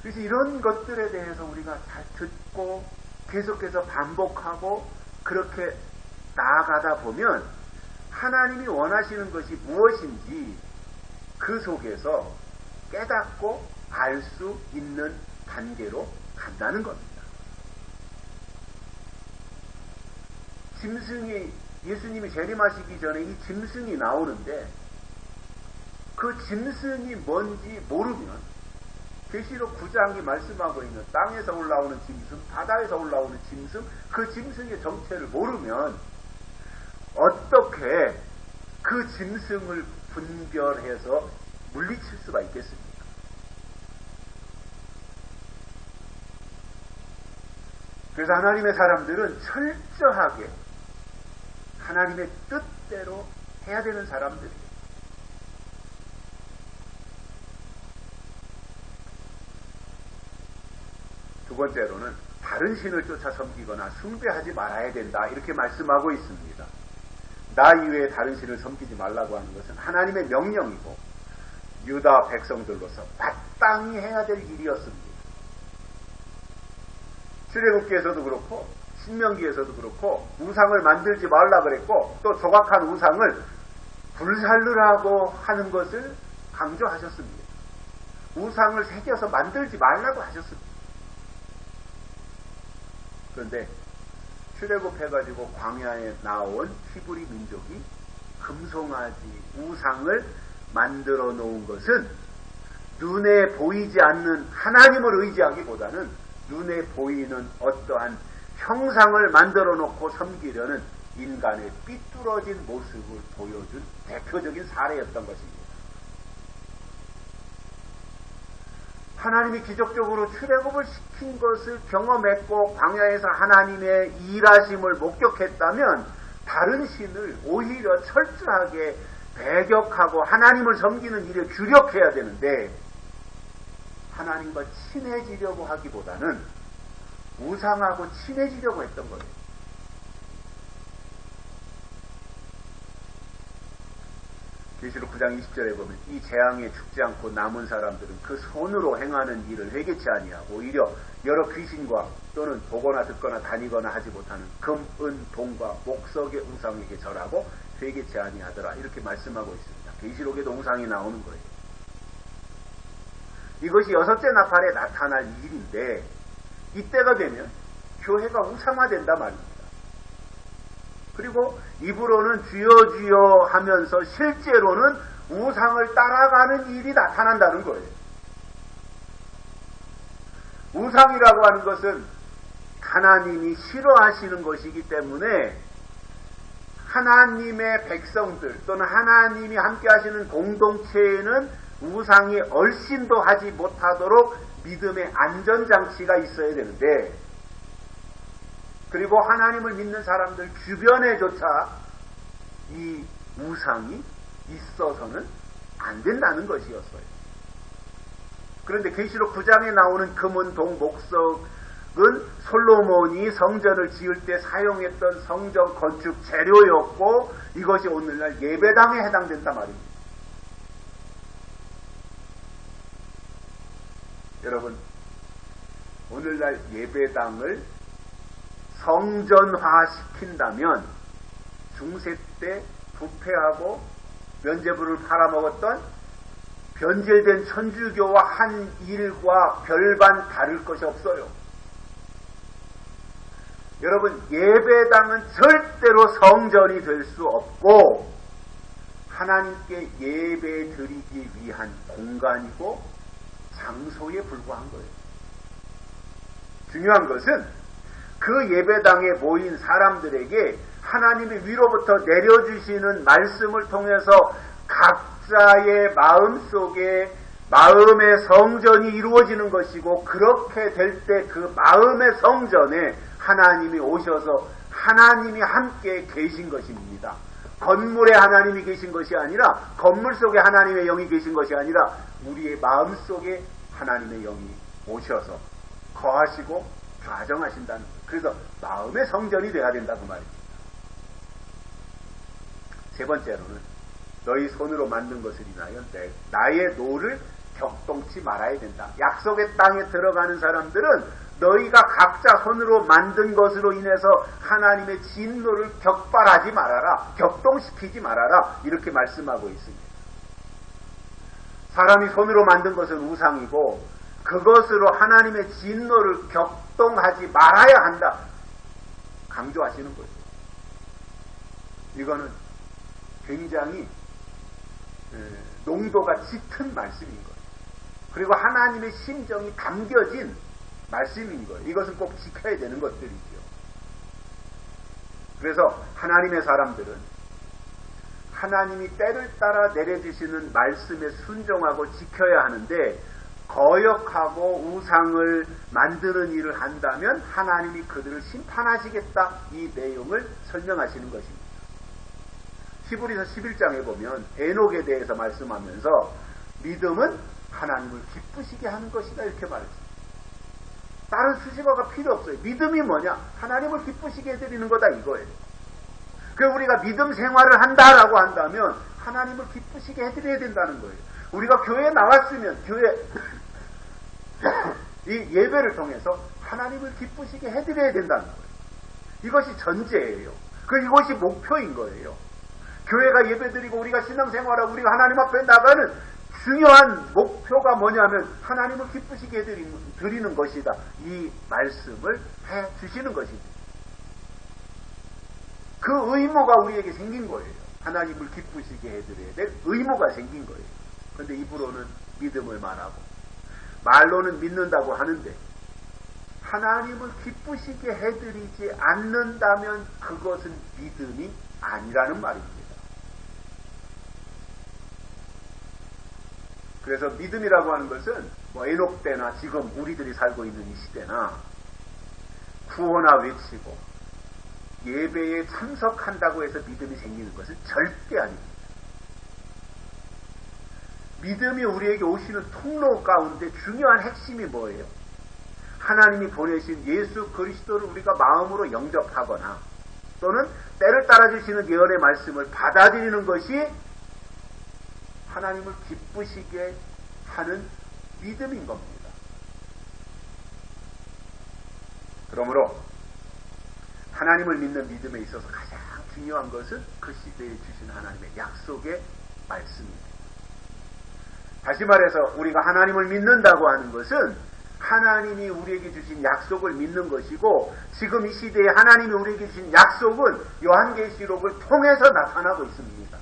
그래서 이런 것들에 대해서 우리가 잘 듣고 계속해서 반복하고 그렇게 나아가다 보면 하나님이 원하시는 것이 무엇인지 그 속에서 깨닫고 알 수 있는 단계로 간다는 겁니다. 짐승이 예수님이 재림하시기 전에 이 짐승이 나오는데 그 짐승이 뭔지 모르면 계시록 9장이 말씀하고 있는 땅에서 올라오는 짐승, 바다에서 올라오는 짐승, 그 짐승의 정체를 모르면 어떻게 그 짐승을 분별해서 물리칠 수가 있겠습니까? 그래서 하나님의 사람들은 철저하게 하나님의 뜻대로 해야 되는 사람들이에요. 두 번째로는 다른 신을 쫓아 섬기거나 숭배하지 말아야 된다, 이렇게 말씀하고 있습니다. 나 이외에 다른 신을 섬기지 말라고 하는 것은 하나님의 명령이고 유다 백성들로서 마땅히 해야 될 일이었습니다. 출애굽기에서도 그렇고 신명기에서도 그렇고 우상을 만들지 말라 그랬고, 또 조각한 우상을 불살르라고 하는 것을 강조하셨습니다. 우상을 새겨서 만들지 말라고 하셨습니다. 그런데 출애굽해가지고 광야에 나온 히브리 민족이 금송아지 우상을 만들어 놓은 것은 눈에 보이지 않는 하나님을 의지하기보다는 눈에 보이는 어떠한 형상을 만들어 놓고 섬기려는 인간의 삐뚤어진 모습을 보여준 대표적인 사례였던 것입니다. 하나님이 기적적으로 출애굽을 시킨 것을 경험했고 광야에서 하나님의 일하심을 목격했다면 다른 신을 오히려 철저하게 배격하고 하나님을 섬기는 일에 주력해야 되는데, 하나님과 친해지려고 하기보다는 우상하고 친해지려고 했던 거예요. 계시록 9장 20절에 보면 이 재앙에 죽지 않고 남은 사람들은 그 손으로 행하는 일을 회개치 아니하고 오히려 여러 귀신과 또는 보거나 듣거나 다니거나 하지 못하는 금, 은, 동과 목석의 우상에게 절하고 회개치 아니하더라, 이렇게 말씀하고 있습니다. 계시록에도 우상이 나오는 거예요. 이것이 여섯째 나팔에 나타날 일인데, 이때가 되면 교회가 우상화된단 말입니다. 그리고 입으로는 주여 주여 하면서 실제로는 우상을 따라가는 일이 나타난다는 거예요. 우상이라고 하는 것은 하나님이 싫어하시는 것이기 때문에 하나님의 백성들 또는 하나님이 함께 하시는 공동체에는 우상이 얼씬도 하지 못하도록 믿음의 안전장치가 있어야 되는데, 그리고 하나님을 믿는 사람들 주변에조차 이 우상이 있어서는 안 된다는 것이었어요. 그런데 계시록 9장에 나오는 금은, 동, 목석은 솔로몬이 성전을 지을 때 사용했던 성전 건축 재료였고, 이것이 오늘날 예배당에 해당된단 말입니다. 여러분, 오늘날 예배당을 성전화시킨다면 중세 때 부패하고 면죄부를 팔아먹었던 변질된 천주교와 한 일과 별반 다를 것이 없어요. 여러분, 예배당은 절대로 성전이 될 수 없고 하나님께 예배 드리기 위한 공간이고 장소에 불과한 거예요. 중요한 것은 그 예배당에 모인 사람들에게 하나님이 위로부터 내려주시는 말씀을 통해서 각자의 마음속에 마음의 성전이 이루어지는 것이고, 그렇게 될 때 그 마음의 성전에 하나님이 오셔서 하나님이 함께 계신 것입니다. 건물에 하나님이 계신 것이 아니라, 건물 속에 하나님의 영이 계신 것이 아니라 우리의 마음 속에 하나님의 영이 오셔서 거하시고 좌정하신다는 거예요. 그래서 마음의 성전이 되어야 된다, 그 말입니다. 세 번째로는 너희 손으로 만든 것을 인하여 나의 노를 격동치 말아야 된다. 약속의 땅에 들어가는 사람들은 너희가 각자 손으로 만든 것으로 인해서 하나님의 진노를 격발하지 말아라, 격동시키지 말아라, 이렇게 말씀하고 있습니다. 사람이 손으로 만든 것은 우상이고 그것으로 하나님의 진노를 격동하지 말아야 한다, 강조하시는 거죠. 이거는 굉장히 농도가 짙은 말씀인 거예요. 그리고 하나님의 심정이 담겨진 말씀인 거예요. 이것은 꼭 지켜야 되는 것들이죠. 그래서 하나님의 사람들은 하나님이 때를 따라 내려주시는 말씀에 순종하고 지켜야 하는데, 거역하고 우상을 만드는 일을 한다면 하나님이 그들을 심판하시겠다, 이 내용을 설명하시는 것입니다. 히브리서 11장에 보면 에녹에 대해서 말씀하면서 믿음은 하나님을 기쁘시게 하는 것이다, 이렇게 말했습니다. 다른 수식어가 필요 없어요. 믿음이 뭐냐? 하나님을 기쁘시게 해드리는 거다, 이거예요. 그래서 우리가 믿음 생활을 한다라고 한다면 하나님을 기쁘시게 해드려야 된다는 거예요. 우리가 교회에 나왔으면 교회 이 예배를 통해서 하나님을 기쁘시게 해드려야 된다는 거예요. 이것이 전제예요. 이것이 목표인 거예요. 교회가 예배드리고 우리가 신앙생활하고 우리가 하나님 앞에 나가는 중요한 목표가 뭐냐면 하나님을 기쁘시게 드리는 것이다. 이 말씀을 해주시는 것입니다. 그 의무가 우리에게 생긴 거예요. 하나님을 기쁘시게 해드려야 될 의무가 생긴 거예요. 그런데 입으로는 믿음을 말하고 말로는 믿는다고 하는데 하나님을 기쁘시게 해드리지 않는다면 그것은 믿음이 아니라는 말입니다. 그래서 믿음이라고 하는 것은 에녹 때나 지금 우리들이 살고 있는 이 시대나 구호나 외치고 예배에 참석한다고 해서 믿음이 생기는 것은 절대 아닙니다. 믿음이 우리에게 오시는 통로 가운데 중요한 핵심이 뭐예요? 하나님이 보내신 예수 그리스도를 우리가 마음으로 영접하거나 또는 때를 따라주시는 예언의 말씀을 받아들이는 것이 하나님을 기쁘시게 하는 믿음인 겁니다. 그러므로 하나님을 믿는 믿음에 있어서 가장 중요한 것은 그 시대에 주신 하나님의 약속의 말씀입니다. 다시 말해서 우리가 하나님을 믿는다고 하는 것은 하나님이 우리에게 주신 약속을 믿는 것이고, 지금 이 시대에 하나님이 우리에게 주신 약속은 요한계시록을 통해서 나타나고 있습니다.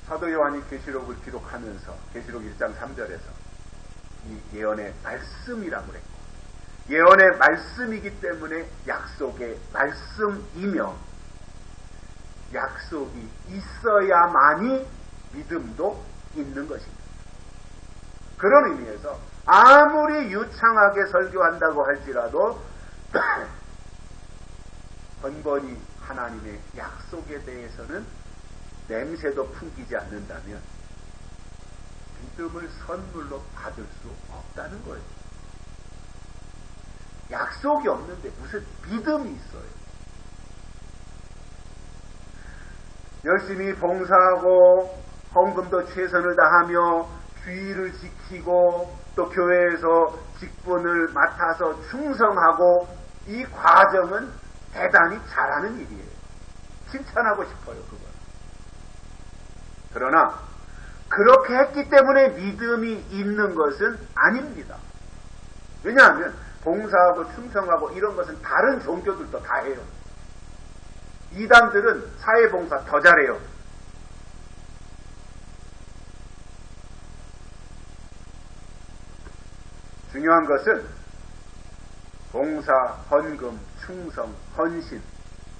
사도 요한이 계시록을 기록하면서 계시록 1장 3절에서 이 예언의 말씀이라고 그랬고, 예언의 말씀이기 때문에 약속의 말씀이며 약속이 있어야만이 믿음도 있는 것입니다. 그런 의미에서 아무리 유창하게 설교한다고 할지라도 번번이 하나님의 약속에 대해서는 냄새도 풍기지 않는다면 믿음을 선물로 받을 수 없다는 거예요. 약속이 없는데 무슨 믿음이 있어요? 열심히 봉사하고 헌금도 최선을 다하며 주의를 지키고 또 교회에서 직분을 맡아서 충성하고, 이 과정은 대단히 잘하는 일이에요. 칭찬하고 싶어요, 그건. 그러나 그렇게 했기 때문에 믿음이 있는 것은 아닙니다. 왜냐하면 봉사하고 충성하고 이런 것은 다른 종교들도 다 해요. 이단들은 사회봉사 더 잘해요. 중요한 것은 봉사, 헌금, 충성, 헌신,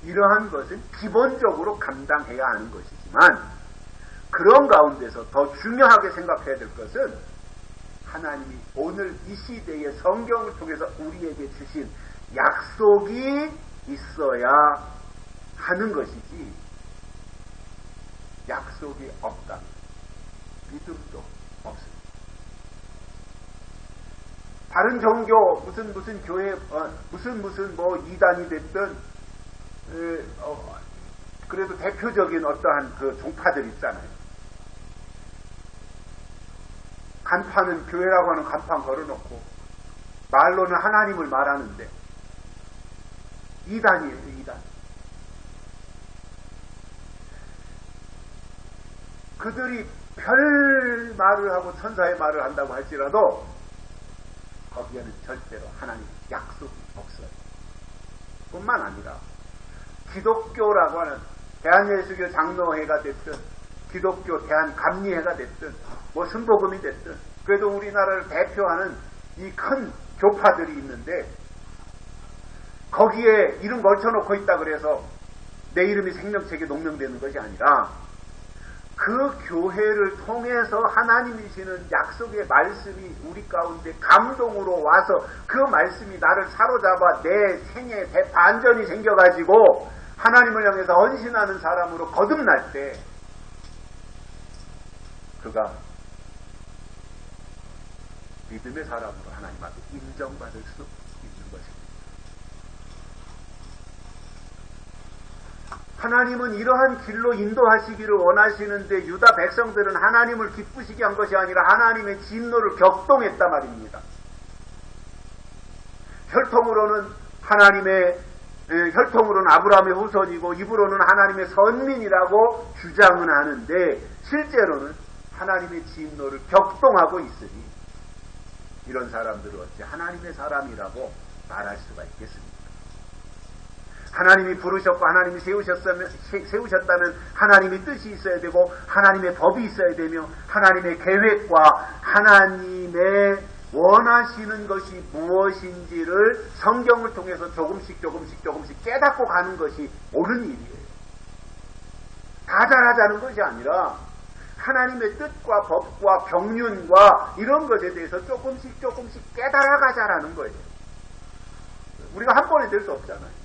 이러한 것은 기본적으로 감당해야 하는 것이지만, 그런 가운데서 더 중요하게 생각해야 될 것은 하나님이 오늘 이 시대의 성경을 통해서 우리에게 주신 약속이 있어야 하는 것이지, 약속이 없다면 믿음도 없습니다. 다른 종교, 무슨 교회, 무슨 이단이 됐든, 그래도 대표적인 어떠한 그 종파들 있잖아요. 간판은, 교회라고 하는 간판 걸어놓고 말로는 하나님을 말하는데 이단이에요, 이단. 그들이 별 말을 하고 천사의 말을 한다고 할지라도 거기에는 절대로 하나님의 약속이 없어요. 뿐만 아니라 기독교라고 하는 대한예수교 장로회가 됐든 기독교 대한감리회가 됐든 뭐 순복음이 됐든 그래도 우리나라를 대표하는 이 큰 교파들이 있는데 거기에 이름 걸쳐놓고 있다 그래서 내 이름이 생명책에 녹명되는 것이 아니라 그 교회를 통해서 하나님이시는 약속의 말씀이 우리 가운데 감동으로 와서 그 말씀이 나를 사로잡아 내 생에 반전이 생겨가지고 하나님을 향해서 헌신하는 사람으로 거듭날 때 그가 믿음의 사람으로 하나님 앞에 인정받을 수 있는 것입니다. 하나님은 이러한 길로 인도하시기를 원하시는데 유다 백성들은 하나님을 기쁘시게 한 것이 아니라 하나님의 진노를 격동했단 말입니다. 혈통으로는 아브라함의 후손이고 입으로는 하나님의 선민이라고 주장은 하는데 실제로는 하나님의 진노를 격동하고 있으니 이런 사람들을 어찌 하나님의 사람이라고 말할 수가 있겠습니까? 하나님이 부르셨고 하나님이 세우셨다면 하나님의 뜻이 있어야 되고 하나님의 법이 있어야 되며 하나님의 계획과 하나님의 원하시는 것이 무엇인지를 성경을 통해서 조금씩 깨닫고 가는 것이 옳은 일이에요. 다 잘하자는 것이 아니라 하나님의 뜻과 법과 경륜과 이런 것에 대해서 조금씩 깨달아가자라는 거예요. 우리가 한 번에 될 수 없잖아요.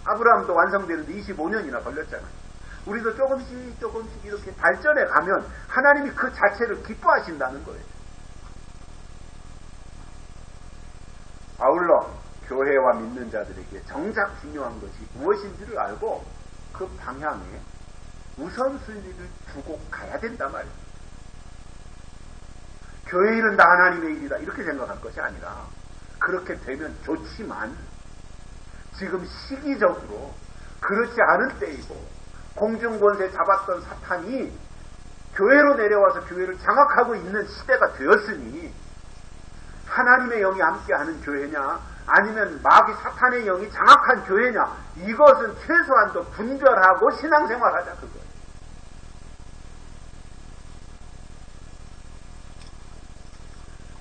아브라함도 완성되는데 25년이나 걸렸잖아요. 우리도 조금씩 이렇게 발전해 가면 하나님이 그 자체를 기뻐하신다는 거예요. 아울러 교회와 믿는 자들에게 정작 중요한 것이 무엇인지를 알고 그 방향에 우선순위를 두고 가야 된단 말이에요. 교회 일은 다 하나님의 일이다 이렇게 생각할 것이 아니라 그렇게 되면 좋지만 지금 시기적으로 그렇지 않은 때이고 공중권세 잡았던 사탄이 교회로 내려와서 교회를 장악하고 있는 시대가 되었으니 하나님의 영이 함께하는 교회냐 아니면 마귀 사탄의 영이 장악한 교회냐 이것은 최소한도 분별하고 신앙생활하자 그거예요.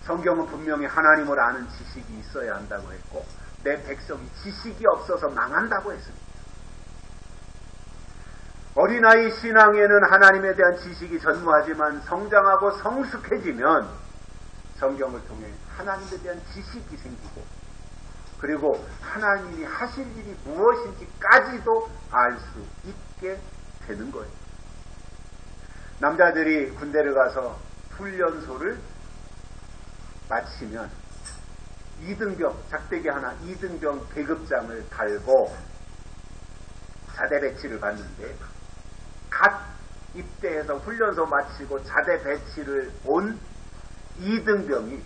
성경은 분명히 하나님을 아는 지식이 있어야 한다고 했고 내 백성이 지식이 없어서 망한다고 했습니다. 어린아이 신앙에는 하나님에 대한 지식이 전무하지만 성장하고 성숙해지면 성경을 통해 하나님에 대한 지식이 생기고 그리고 하나님이 하실 일이 무엇인지까지도 알 수 있게 되는 거예요. 남자들이 군대를 가서 훈련소를 마치면 2등병, 작대기 하나 2등병 계급장을 달고 자대 배치를 받는데 갓 입대해서 훈련소 마치고 자대 배치를 온 2등병이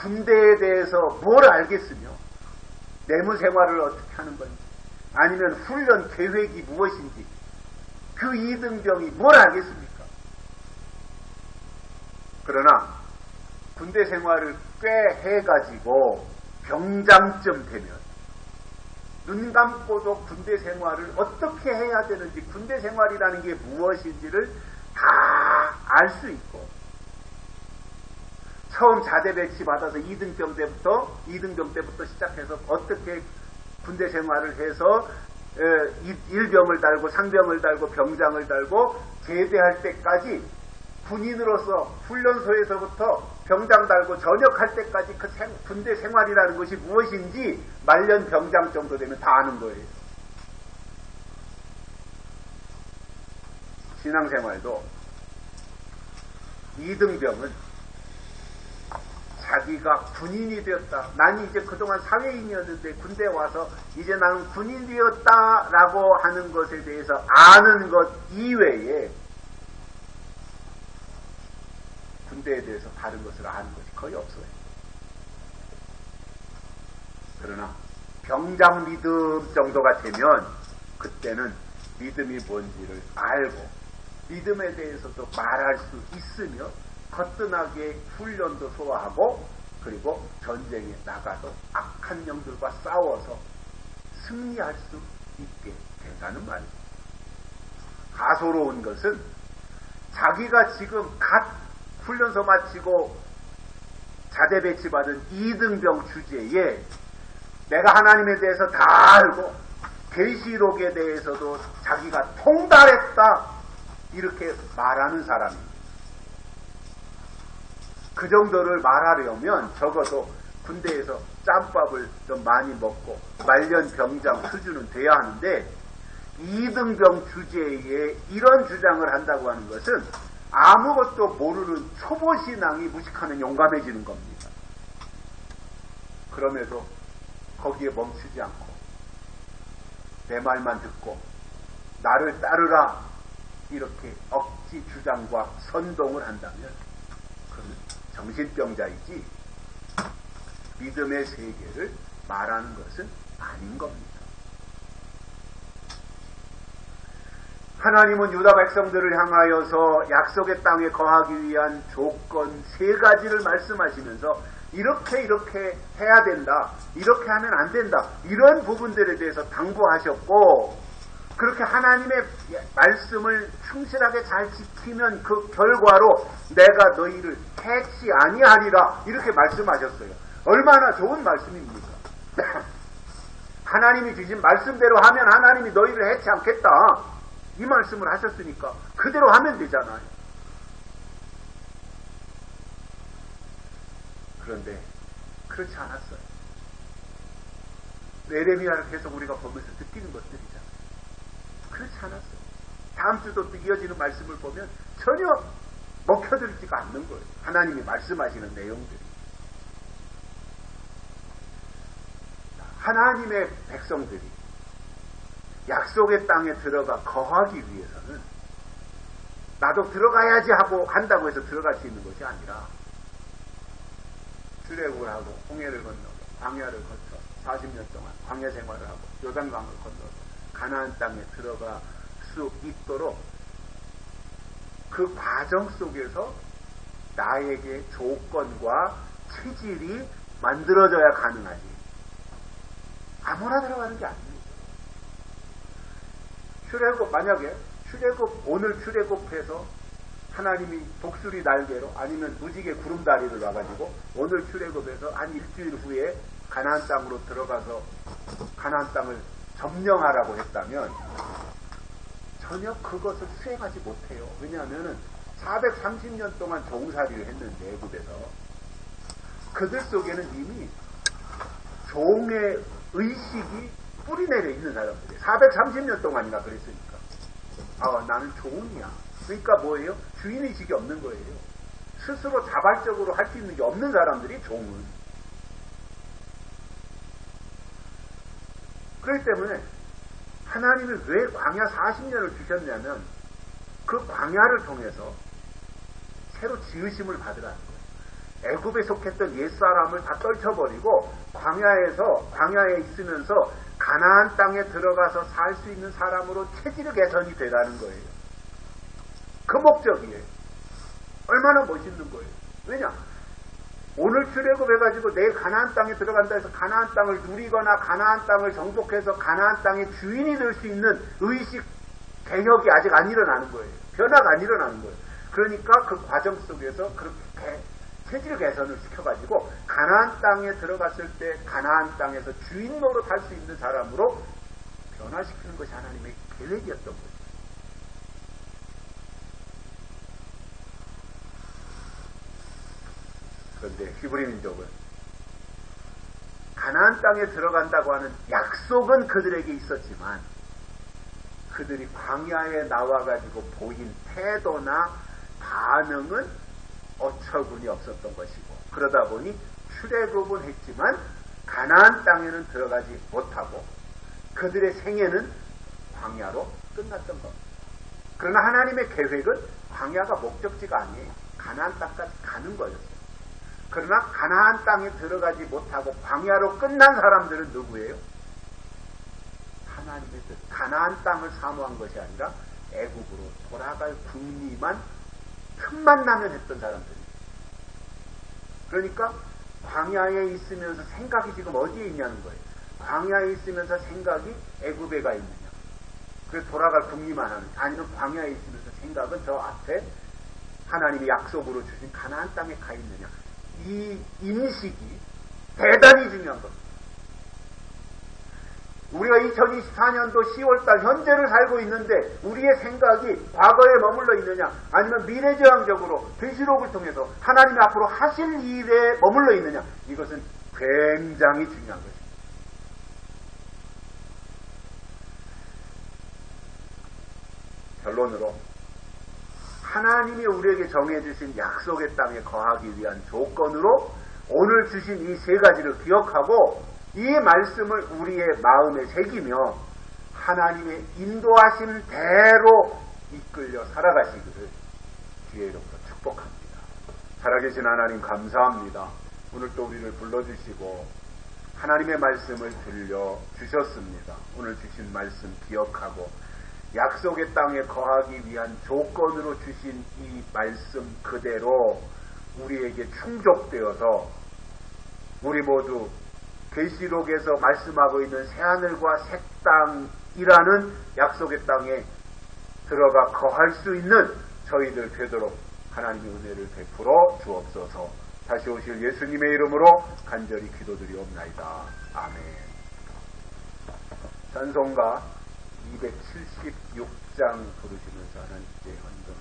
군대에 대해서 뭘 알겠으며 내무 생활을 어떻게 하는 건지 아니면 훈련 계획이 무엇인지 그 2등병이 뭘 알겠습니까? 그러나 군대 생활을 꽤 해가지고 병장쯤 되면 눈 감고도 군대 생활을 어떻게 해야 되는지 군대 생활이라는 게 무엇인지를 다 알 수 있고 처음 자대 배치 받아서 2등병 때부터 시작해서 어떻게 군대 생활을 해서 일병을 달고 상병을 달고 병장을 달고 제대할 때까지 군인으로서 훈련소에서부터 병장 달고 전역할 때까지 그 군대 생활이라는 것이 무엇인지 말년 병장 정도 되면 다 아는 거예요. 신앙생활도 2등병은 자기가 군인이 되었다. 난 이제 그동안 사회인이었는데 군대에 와서 이제 나는 군인이 되었다라고 하는 것에 대해서 아는 것 이외에 군대에 대해서 다른 것을 아는 것이 거의 없어요. 그러나 병장 믿음 정도가 되면 그때는 믿음이 뭔지를 알고 믿음에 대해서도 말할 수 있으며 거뜬하게 훈련도 소화하고 그리고 전쟁에 나가도 악한 영들과 싸워서 승리할 수 있게 된다는 말이에요. 가소로운 것은 자기가 지금 갓 훈련소 마치고 자대 배치받은 이등병 주제에 내가 하나님에 대해서 다 알고 계시록에 대해서도 자기가 통달했다 이렇게 말하는 사람입니다. 그 정도를 말하려면 적어도 군대에서 짬밥을 좀 많이 먹고 말년 병장 수준은 돼야 하는데 이등병 주제에 이런 주장을 한다고 하는 것은 아무것도 모르는 초보신앙이 무식하면 용감해지는 겁니다. 그럼에도 거기에 멈추지 않고 내 말만 듣고 나를 따르라 이렇게 억지 주장과 선동을 한다면 그는 정신병자이지 믿음의 세계를 말하는 것은 아닌 겁니다. 하나님은 유다 백성들을 향하여서 약속의 땅에 거하기 위한 조건 3가지를 말씀하시면서 이렇게 해야 된다, 이렇게 하면 안 된다, 이런 부분들에 대해서 당부하셨고, 그렇게 하나님의 말씀을 충실하게 잘 지키면 그 결과로 내가 너희를 해치 아니하리라 이렇게 말씀하셨어요. 얼마나 좋은 말씀입니까? 하나님이 주신 말씀대로 하면 하나님이 너희를 해치 않겠다 이 말씀을 하셨으니까 그대로 하면 되잖아요. 그런데 그렇지 않았어요. 에레미야를 계속 우리가 보면서 느끼는 것들이잖아요. 그렇지 않았어요. 다음 주도 또 이어지는 말씀을 보면 전혀 먹혀들지가 않는 거예요. 하나님이 말씀하시는 내용들이. 하나님의 백성들이 약속의 땅에 들어가 거하기 위해서는 나도 들어가야지 하고 한다고 해서 들어갈 수 있는 것이 아니라 출애굽을 하고 홍해를 건너고 광야를 거쳐 40년 동안 광야 생활을 하고 요단강을 건너고 가나안 땅에 들어갈 수 있도록 그 과정 속에서 나에게 조건과 체질이 만들어져야 가능하지. 아무나 들어가는 게 아닙니다. 만약에 오늘 출애굽해서 하나님이 독수리 날개로 아니면 무지개 구름다리를 놔가지고 오늘 출애굽해서 한 일주일 후에 가나안 땅으로 들어가서 가나안 땅을 점령하라고 했다면 전혀 그것을 수행하지 못해요. 왜냐하면 430년 동안 종살이를 했는데 애굽에서 그들 속에는 이미 종의 의식이 뿌리내려 있는 사람들이에요. 430년 동안이나 그랬으니까. 나는 종이야. 그러니까 뭐예요? 주인의식이 없는 거예요. 스스로 자발적으로 할 수 있는 게 없는 사람들이 종은. 그렇기 때문에 하나님이 왜 광야 40년을 주셨냐면 그 광야를 통해서 새로 지으심을 받으라는 거예요. 애굽에 속했던 옛사람을 다 떨쳐버리고 광야에 있으면서 가나안 땅에 들어가서 살 수 있는 사람으로 체질 개선이 되라는 거예요. 그 목적이에요. 얼마나 멋있는 거예요. 왜냐? 오늘 출애굽해가지고 내 가나안 땅에 들어간다 해서 가나안 땅을 누리거나 가나안 땅을 정복해서 가나안 땅의 주인이 될 수 있는 의식 개혁이 아직 안 일어나는 거예요. 변화가 안 일어나는 거예요. 그러니까 그 과정 속에서 그렇게 체질 개선을 시켜가지고 가나안 땅에 들어갔을 때 가나안 땅에서 주인 노릇 할 수 있는 사람으로 변화시키는 것이 하나님의 계획이었던 거예요. 그런데 히브리 민족은 가나안 땅에 들어간다고 하는 약속은 그들에게 있었지만 그들이 광야에 나와가지고 보인 태도나 반응은 어처구니 없었던 것이고 그러다 보니 출애굽은 했지만 가나안 땅에는 들어가지 못하고 그들의 생애는 광야로 끝났던 겁니다. 그러나 하나님의 계획은 광야가 목적지가 아니에요. 가나안 땅까지 가는 거였어요. 그러나 가나안 땅에 들어가지 못하고 광야로 끝난 사람들은 누구예요? 하나님의 뜻, 가나안 땅을 사모한 것이 아니라 애국으로 돌아갈 궁리만 틈만 나면 했던 사람들이에요. 그러니까 광야에 있으면서 생각이 지금 어디에 있냐는 거예요. 광야에 있으면서 생각이 애굽에 가 있느냐? 그래서 돌아갈 궁리만 하느냐? 아니면 광야에 있으면서 생각은 저 앞에 하나님이 약속으로 주신 가나안 땅에 가 있느냐? 이 인식이 대단히 중요한 겁니다. 우리가 2024년도 10월달 현재를 살고 있는데 우리의 생각이 과거에 머물러 있느냐 아니면 미래지향적으로 계시록을 통해서 하나님이 앞으로 하실 일에 머물러 있느냐, 이것은 굉장히 중요한 것입니다. 결론으로 하나님이 우리에게 정해주신 약속의 땅에 거하기 위한 조건으로 오늘 주신 이 세 가지를 기억하고 이 말씀을 우리의 마음에 새기며 하나님의 인도하심 대로 이끌려 살아가시기를 주의로부터 축복합니다. 살아계신 하나님 감사합니다. 오늘 또 우리를 불러주시고 하나님의 말씀을 들려주셨습니다. 오늘 주신 말씀 기억하고 약속의 땅에 거하기 위한 조건으로 주신 이 말씀 그대로 우리에게 충족되어서 우리 모두 계시록에서 말씀하고 있는 새하늘과 새 땅이라는 약속의 땅에 들어가 거할 수 있는 저희들 되도록 하나님의 은혜를 베풀어 주옵소서. 다시 오실 예수님의 이름으로 간절히 기도드리옵나이다. 아멘. 찬송가 276장 부르시면서 하나님께 헌정